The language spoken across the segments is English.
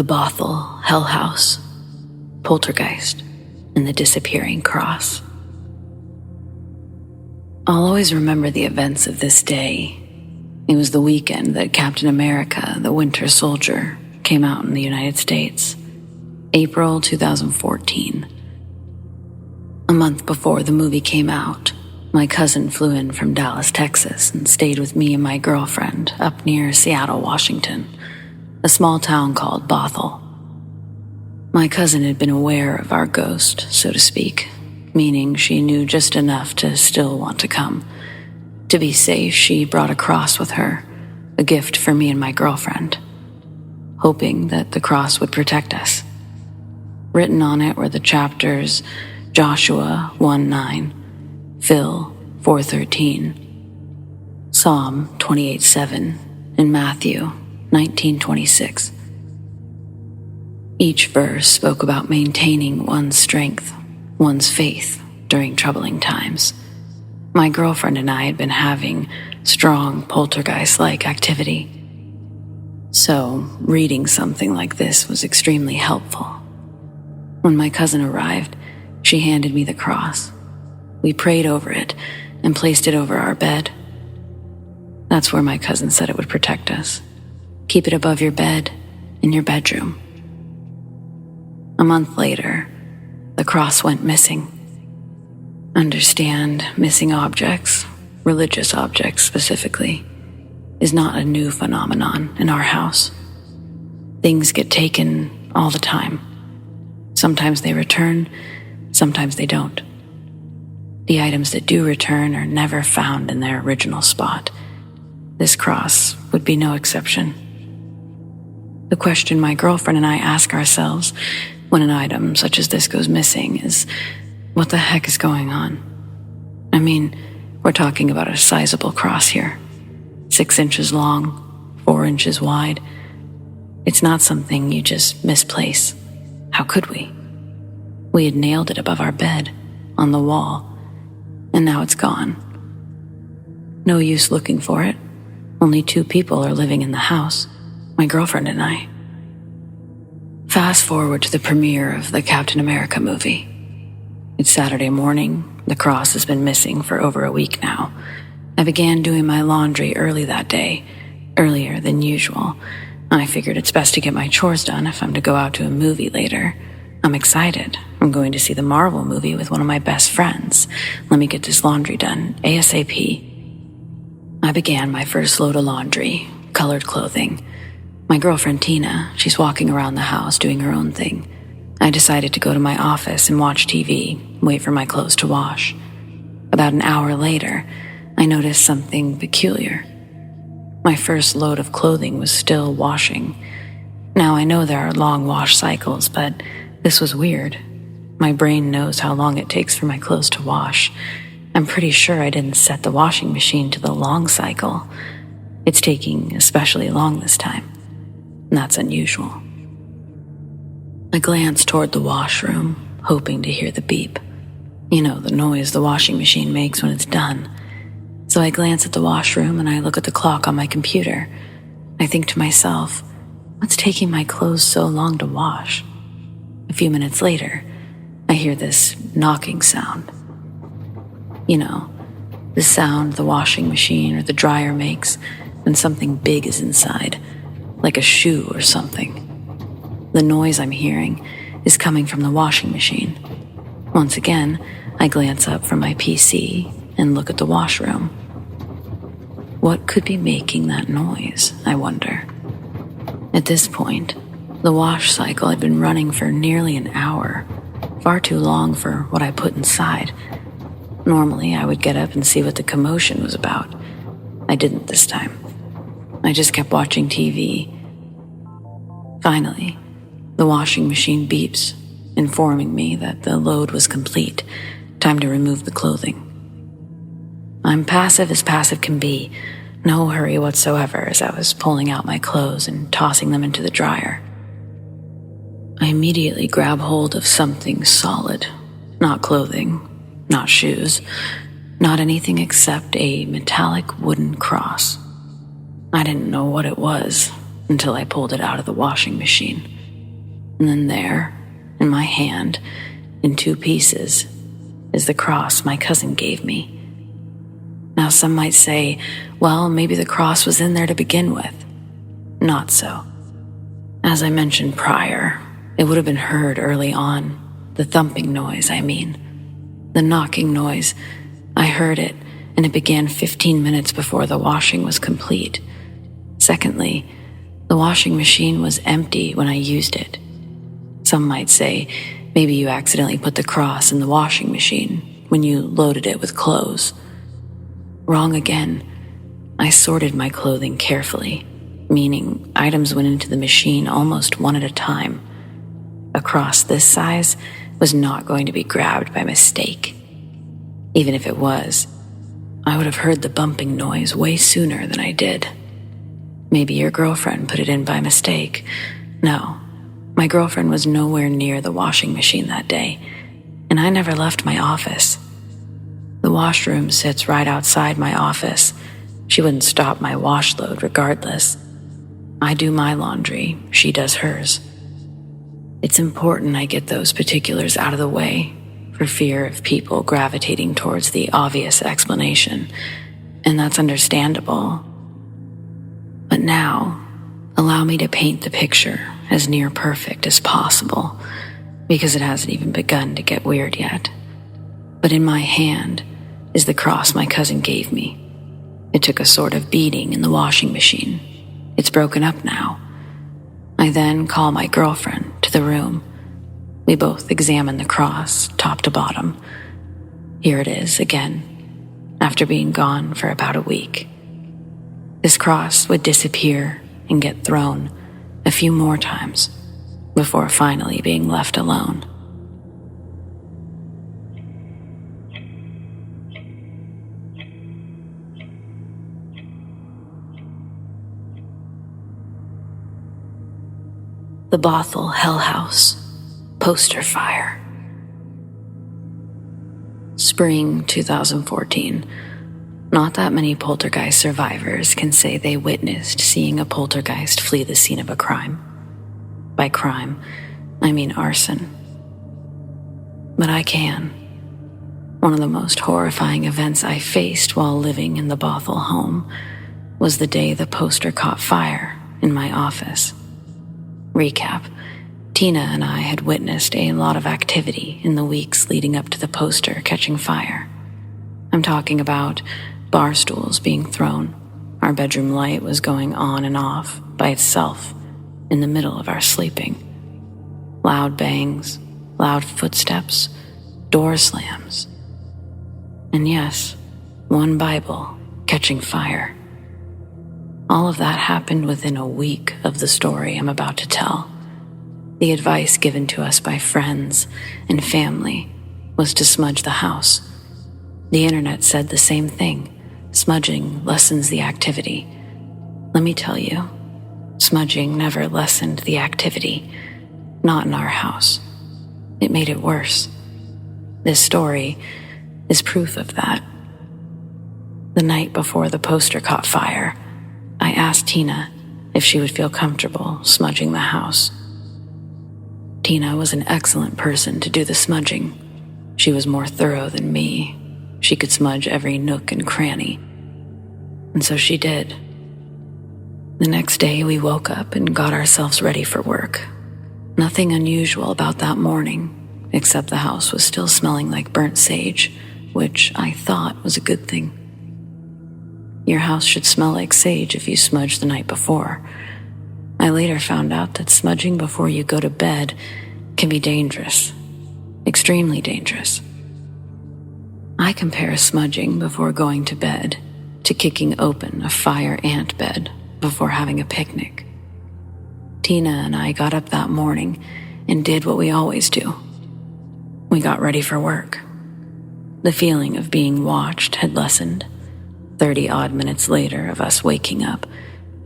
The Bothell, Hellhouse, Poltergeist, and the Disappearing Cross. I'll always remember the events of this day. It was the weekend that Captain America, the Winter Soldier, came out in the United States, April 2014. A month before the movie came out, my cousin flew in from Dallas, Texas, and stayed with me and my girlfriend up near Seattle, Washington, a small town called Bothell. My cousin had been aware of our ghost, so to speak, meaning she knew just enough to still want to come. To be safe, she brought a cross with her, a gift for me and my girlfriend, hoping that the cross would protect us. Written on it were the chapters Joshua 1:9, Phil 4:13, Psalm 28:7, and Matthew 19:26. Each verse spoke about maintaining one's strength, one's faith during troubling times. My girlfriend and I had been having strong poltergeist-like activity, so reading something like this was extremely helpful. When my cousin arrived, she handed me the cross. We prayed over it and placed it over our bed. That's where my cousin said it would protect us. Keep it above your bed in your bedroom. A month later, the cross went missing. Understand, missing objects, religious objects specifically, is not a new phenomenon in our house. Things get taken all the time. Sometimes they return, sometimes they don't. The items that do return are never found in their original spot. This cross would be no exception. The question my girlfriend and I ask ourselves when an item such as this goes missing is, what the heck is going on? I mean, we're talking about a sizable cross here. 6 inches long, 4 inches wide. It's not something you just misplace. How could we? We had nailed it above our bed, on the wall, and now it's gone. No use looking for it. Only 2 people are living in the house, my girlfriend and I. Fast forward to the premiere of the Captain America movie. It's Saturday morning. The cross has been missing for over a week now. I began doing my laundry early that day, earlier than usual. I figured it's best to get my chores done if I'm to go out to a movie later. I'm excited. I'm going to see the Marvel movie with one of my best friends. Let me get this laundry done ASAP. I began my first load of laundry, colored clothing. My girlfriend Tina, she's walking around the house doing her own thing. I decided to go to my office and watch TV, wait for my clothes to wash. About an hour later, I noticed something peculiar. My first load of clothing was still washing. Now I know there are long wash cycles, but this was weird. My brain knows how long it takes for my clothes to wash. I'm pretty sure I didn't set the washing machine to the long cycle. It's taking especially long this time, and that's unusual. I glanced toward the washroom, hoping to hear the beep. You know, the noise the washing machine makes when it's done. So I glance at the washroom and I look at the clock on my computer. I think to myself, what's taking my clothes so long to wash? A few minutes later, I hear this knocking sound. You know, the sound the washing machine or the dryer makes when something big is inside, like a shoe or something. The noise I'm hearing is coming from the washing machine. Once again, I glance up from my PC and look at the washroom. What could be making that noise, I wonder? At this point, the wash cycle had been running for nearly an hour, far too long for what I put inside. Normally, I would get up and see what the commotion was about. I didn't this time. I just kept watching TV. Finally, the washing machine beeps, informing me that the load was complete. Time to remove the clothing. I'm passive as passive can be. No hurry whatsoever as I was pulling out my clothes and tossing them into the dryer. I immediately grab hold of something solid. Not clothing, not shoes, not anything except a metallic wooden cross. I didn't know what it was until I pulled it out of the washing machine. And then there, in my hand, in 2 pieces, is the cross my cousin gave me. Now some might say, well, maybe the cross was in there to begin with. Not so. As I mentioned prior, it would have been heard early on. The thumping noise, I mean. The knocking noise. I heard it, and it began 15 minutes before the washing was complete. Secondly, the washing machine was empty when I used it. Some might say, maybe you accidentally put the cross in the washing machine when you loaded it with clothes. Wrong again. I sorted my clothing carefully, meaning items went into the machine almost one at a time. A cross this size was not going to be grabbed by mistake. Even if it was, I would have heard the bumping noise way sooner than I did. Maybe your girlfriend put it in by mistake. No, my girlfriend was nowhere near the washing machine that day, and I never left my office. The washroom sits right outside my office. She wouldn't stop my wash load regardless. I do my laundry, she does hers. It's important I get those particulars out of the way for fear of people gravitating towards the obvious explanation, and that's understandable. But now, allow me to paint the picture as near perfect as possible, because it hasn't even begun to get weird yet. But in my hand is the cross my cousin gave me. It took a sort of beating in the washing machine. It's broken up now. I then call my girlfriend to the room. We both examine the cross, top to bottom. Here it is again, after being gone for about a week. This cross would disappear and get thrown a few more times before finally being left alone. The Bothell Hellhouse poster fire. Spring 2014. Not that many poltergeist survivors can say they witnessed seeing a poltergeist flee the scene of a crime. By crime, I mean arson. But I can. One of the most horrifying events I faced while living in the Bothell home was the day the poster caught fire in my office. Recap. Tina and I had witnessed a lot of activity in the weeks leading up to the poster catching fire. I'm talking about bar stools being thrown. Our bedroom light was going on and off by itself in the middle of our sleeping. Loud bangs, loud footsteps, door slams. And yes, one Bible catching fire. All of that happened within a week of the story I'm about to tell. The advice given to us by friends and family was to smudge the house. The internet said the same thing. Smudging lessens the activity. Let me tell you, smudging never lessened the activity. Not in our house. It made it worse. This story is proof of that. The night before the poster caught fire, I asked Tina if she would feel comfortable smudging the house. Tina was an excellent person to do the smudging. She was more thorough than me. She could smudge every nook and cranny. And so she did. The next day we woke up and got ourselves ready for work. Nothing unusual about that morning, except the house was still smelling like burnt sage, which I thought was a good thing. Your house should smell like sage if you smudged the night before. I later found out that smudging before you go to bed can be dangerous. Extremely dangerous. I compare smudging before going to bed to kicking open a fire ant bed before having a picnic. Tina and I got up that morning and did what we always do. We got ready for work. The feeling of being watched had lessened. 30-odd minutes later of us waking up,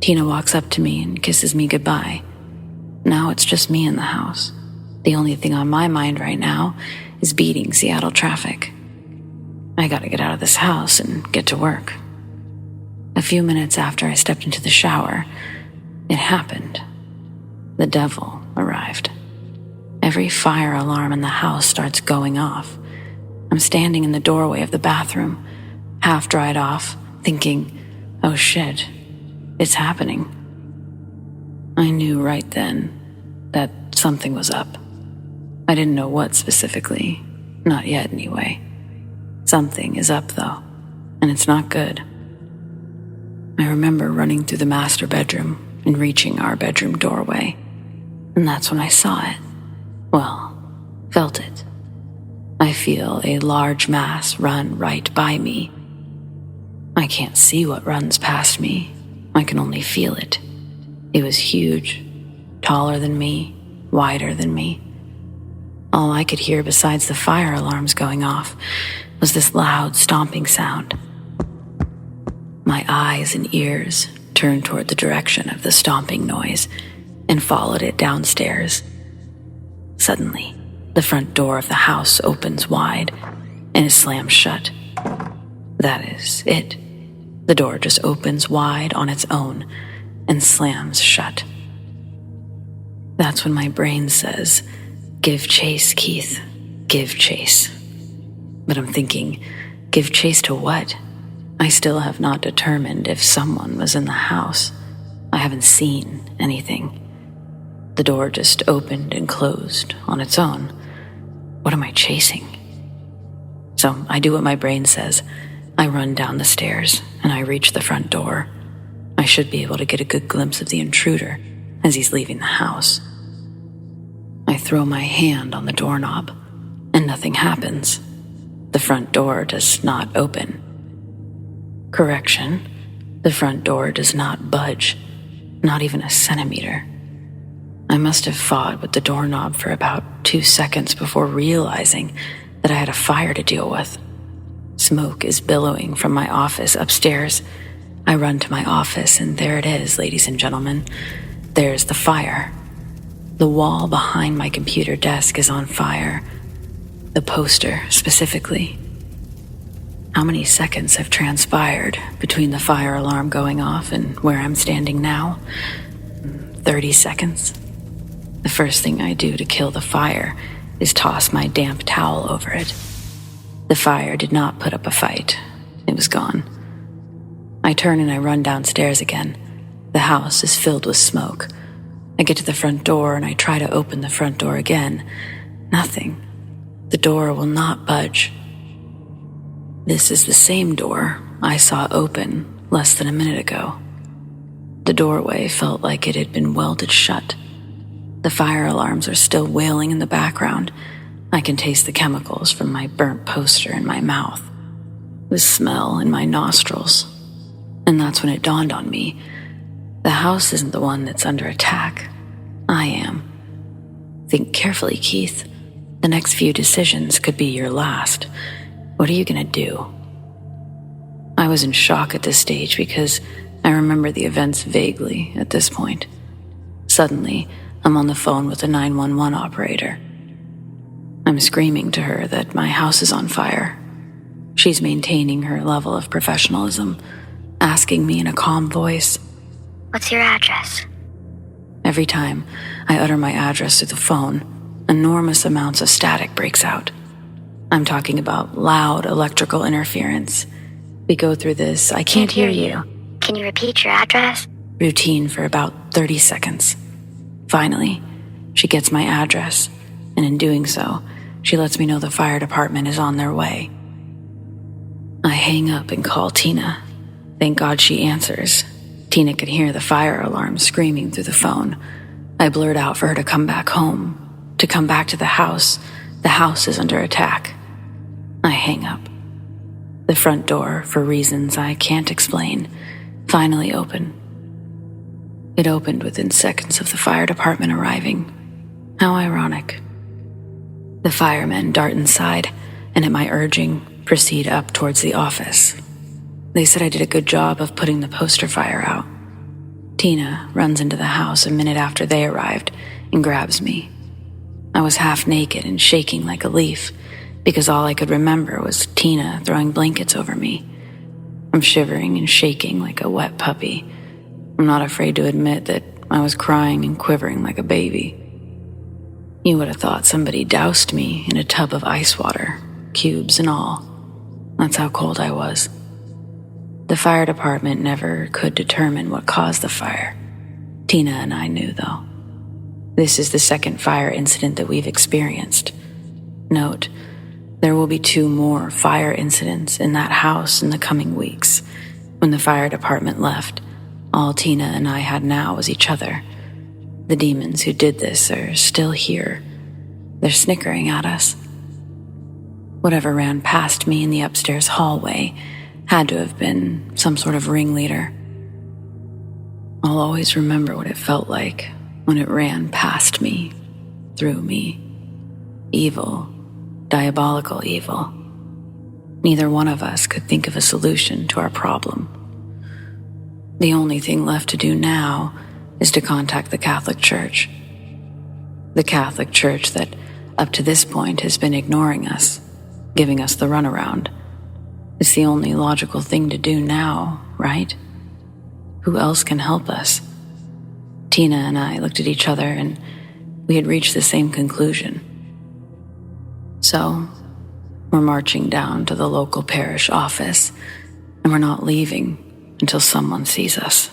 Tina walks up to me and kisses me goodbye. Now it's just me in the house. The only thing on my mind right now is beating Seattle traffic. I gotta get out of this house and get to work. A few minutes after I stepped into the shower, it happened. The devil arrived. every fire alarm in the house starts going off. I'm standing in the doorway of the bathroom, half dried off, thinking, oh shit, it's happening. I knew right then that something was up. I didn't know what specifically, not yet anyway. Something is up though, and it's not good. I remember running through the master bedroom and reaching our bedroom doorway, and that's when I saw it. Well, felt it. I feel a large mass run right by me. I can't see what runs past me. I can only feel it. It was huge, taller than me, wider than me. All I could hear besides the fire alarms going off was this loud stomping sound. My eyes and ears turned toward the direction of the stomping noise and followed it downstairs. Suddenly, the front door of the house opens wide and is slammed shut. That is it. The door just opens wide on its own and slams shut. That's when my brain says, give chase, Keith, give chase. But I'm thinking, give chase to what? I still have not determined if someone was in the house. I haven't seen anything. The door just opened and closed on its own. What am I chasing? So I do what my brain says. I run down the stairs and I reach the front door. I should be able to get a good glimpse of the intruder as he's leaving the house. I throw my hand on the doorknob and nothing happens. The front door does not open. Correction, the front door does not budge, not even a centimeter. I must have fought with the doorknob for about 2 seconds before realizing that I had a fire to deal with. Smoke is billowing from my office upstairs. I run to my office and there it is, ladies and gentlemen. There's the fire. The wall behind my computer desk is on fire. The poster, specifically. How many seconds have transpired between the fire alarm going off and where I'm standing now? 30 seconds. The first thing I do to kill the fire is toss my damp towel over it. The fire did not put up a fight. It was gone. I turn and I run downstairs again. The house is filled with smoke. I get to the front door and I try to open the front door again. Nothing. The door will not budge. This is the same door I saw open less than a minute ago. The doorway felt like it had been welded shut. The fire alarms are still wailing in the background. I can taste the chemicals from my burnt poster in my mouth, the smell in my nostrils. And that's when it dawned on me. The house isn't the one that's under attack. I am. Think carefully, Keith. The next few decisions could be your last. What are you gonna do? I was in shock at this stage because I remember the events vaguely at this point. Suddenly, I'm on the phone with the 911 operator. I'm screaming to her that my house is on fire. She's maintaining her level of professionalism, asking me in a calm voice, "What's your address?" Every time I utter my address through the phone, enormous amounts of static breaks out. I'm talking about loud electrical interference. We go through this, I can't hear you. Can you repeat your address? Routine for about 30 seconds. Finally, she gets my address, and in doing so, she lets me know the fire department is on their way. I hang up and call Tina. Thank God she answers. Tina could hear the fire alarm screaming through the phone. I blurt out for her to come back home, to come back to the house. The house is under attack. I hang up. The front door, for reasons I can't explain, finally opened. It opened within seconds of the fire department arriving. How ironic. The firemen dart inside, and at my urging, proceed up towards the office. They said I did a good job of putting the poster fire out. Tina runs into the house a minute after they arrived and grabs me. I was half naked and shaking like a leaf because all I could remember was Tina throwing blankets over me. I'm shivering and shaking like a wet puppy. I'm not afraid to admit that I was crying and quivering like a baby. You would have thought somebody doused me in a tub of ice water, cubes and all. That's how cold I was. The fire department never could determine what caused the fire. Tina and I knew, though. This is the second fire incident that we've experienced. Note, there will be 2 more fire incidents in that house in the coming weeks. When the fire department left, all Tina and I had now was each other. The demons who did this are still here. They're snickering at us. Whatever ran past me in the upstairs hallway had to have been some sort of ringleader. I'll always remember what it felt like when it ran past me, through me. Evil, diabolical evil. Neither one of us could think of a solution to our problem. The only thing left to do now is to contact the Catholic Church. The Catholic Church that, up to this point, has been ignoring us, giving us the runaround. It's the only logical thing to do now, right? Who else can help us? Tina and I looked at each other and we had reached the same conclusion. So, we're marching down to the local parish office, and we're not leaving until someone sees us.